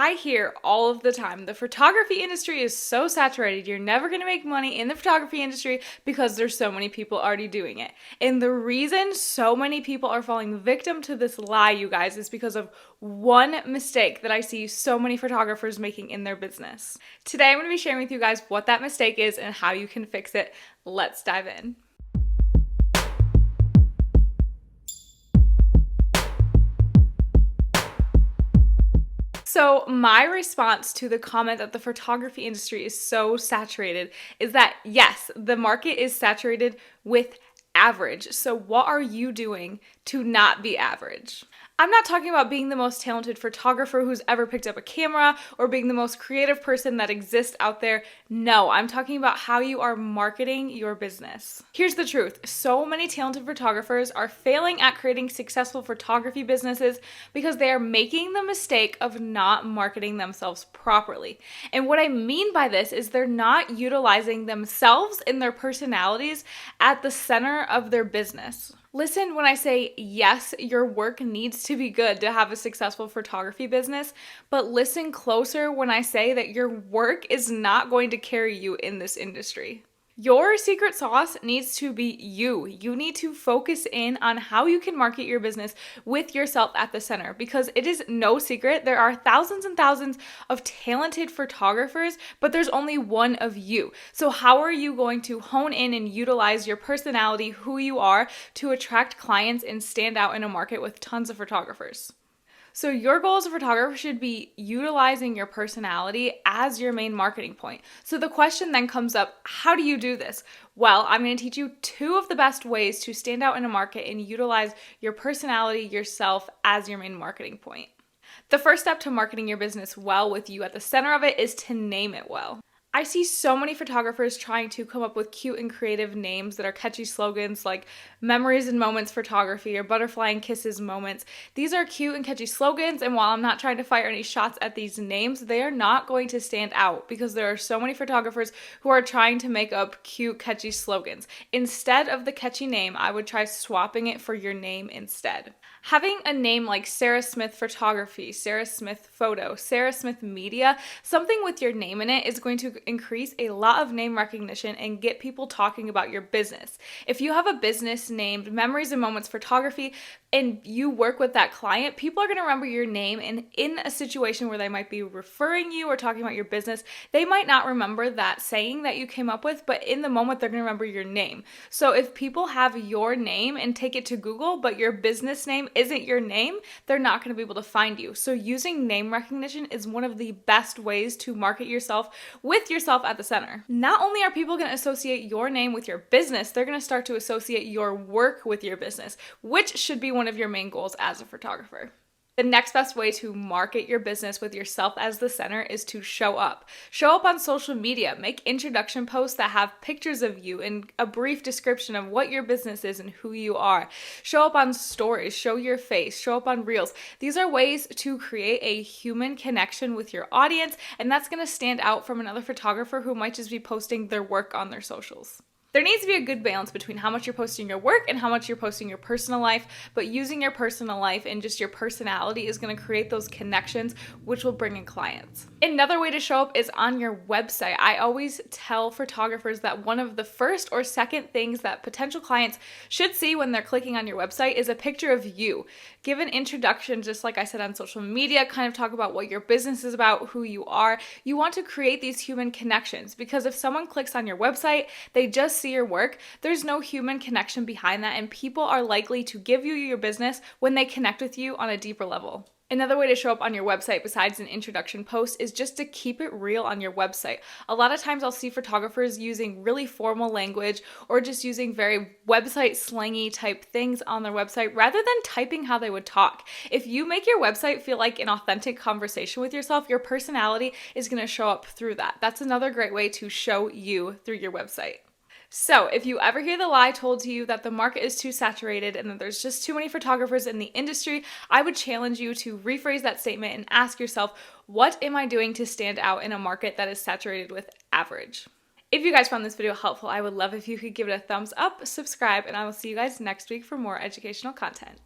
I hear all of the time, the photography industry is so saturated, you're never going to make money in the photography industry because there's so many people already doing it. And the reason so many people are falling victim to this lie, you guys, is because of one mistake that I see so many photographers making in their business. Today, I'm going to be sharing with you guys what that mistake is and how you can fix it. Let's dive in. So my response to the comment that the photography industry is so saturated is that yes, the market is saturated with average. So what are you doing to not be average? I'm not talking about being the most talented photographer who's ever picked up a camera or being the most creative person that exists out there. No, I'm talking about how you are marketing your business. Here's the truth. So many talented photographers are failing at creating successful photography businesses because they are making the mistake of not marketing themselves properly. And what I mean by this is they're not utilizing themselves and their personalities at the center of their business. Listen when I say, yes, your work needs to be good to have a successful photography business, but listen closer when I say that your work is not going to carry you in this industry. Your secret sauce needs to be you. You need to focus in on how you can market your business with yourself at the center, because it is no secret there are thousands and thousands of talented photographers, but there's only one of you. So how are you going to hone in and utilize your personality, who you are, to attract clients and stand out in a market with tons of photographers? So your goal as a photographer should be utilizing your personality as your main marketing point. So the question then comes up, how do you do this? Well, I'm going to teach you two of the best ways to stand out in a market and utilize your personality, yourself, as your main marketing point. The first step to marketing your business well with you at the center of it is to name it well. I see so many photographers trying to come up with cute and creative names that are catchy slogans like Memories and Moments Photography or Butterfly and Kisses Moments. These are cute and catchy slogans, and while I'm not trying to fire any shots at these names, they are not going to stand out because there are so many photographers who are trying to make up cute, catchy slogans. Instead of the catchy name, I would try swapping it for your name instead. Having a name like Sarah Smith Photography, Sarah Smith Photo, Sarah Smith Media, something with your name in it is going to increase a lot of name recognition and get people talking about your business. If you have a business named Memories and Moments Photography and you work with that client, people are going to remember your name, and in a situation where they might be referring you or talking about your business, they might not remember that saying that you came up with, but in the moment they're going to remember your name. So if people have your name and take it to Google, but your business name isn't your name, they're not going to be able to find you. So using name recognition is one of the best ways to market yourself with yourself at the center. Not only are people going to associate your name with your business, they're going to start to associate your work with your business, which should be one of your main goals as a photographer. The next best way to market your business with yourself as the center is to show up. Show up on social media. Make introduction posts that have pictures of you and a brief description of what your business is and who you are. Show up on stories. Show your face. Show up on reels. These are ways to create a human connection with your audience, and that's going to stand out from another photographer who might just be posting their work on their socials. There needs to be a good balance between how much you're posting your work and how much you're posting your personal life, but using your personal life and just your personality is going to create those connections, which will bring in clients. Another way to show up is on your website. I always tell photographers that one of the first or second things that potential clients should see when they're clicking on your website is a picture of you. Give an introduction, just like I said on social media, kind of talk about what your business is about, who you are. You want to create these human connections, because if someone clicks on your website, they just see your work, there's no human connection behind that, and people are likely to give you your business when they connect with you on a deeper level. Another way to show up on your website besides an introduction post is just to keep it real on your website. A lot of times I'll see photographers using really formal language or just using very website slangy type things on their website rather than typing how they would talk. If you make your website feel like an authentic conversation with yourself, your personality is going to show up through that. That's another great way to show you through your website. So if you ever hear the lie told to you that the market is too saturated and that there's just too many photographers in the industry, I would challenge you to rephrase that statement and ask yourself, what am I doing to stand out in a market that is saturated with average? If you guys found this video helpful, I would love if you could give it a thumbs up, subscribe, and I will see you guys next week for more educational content.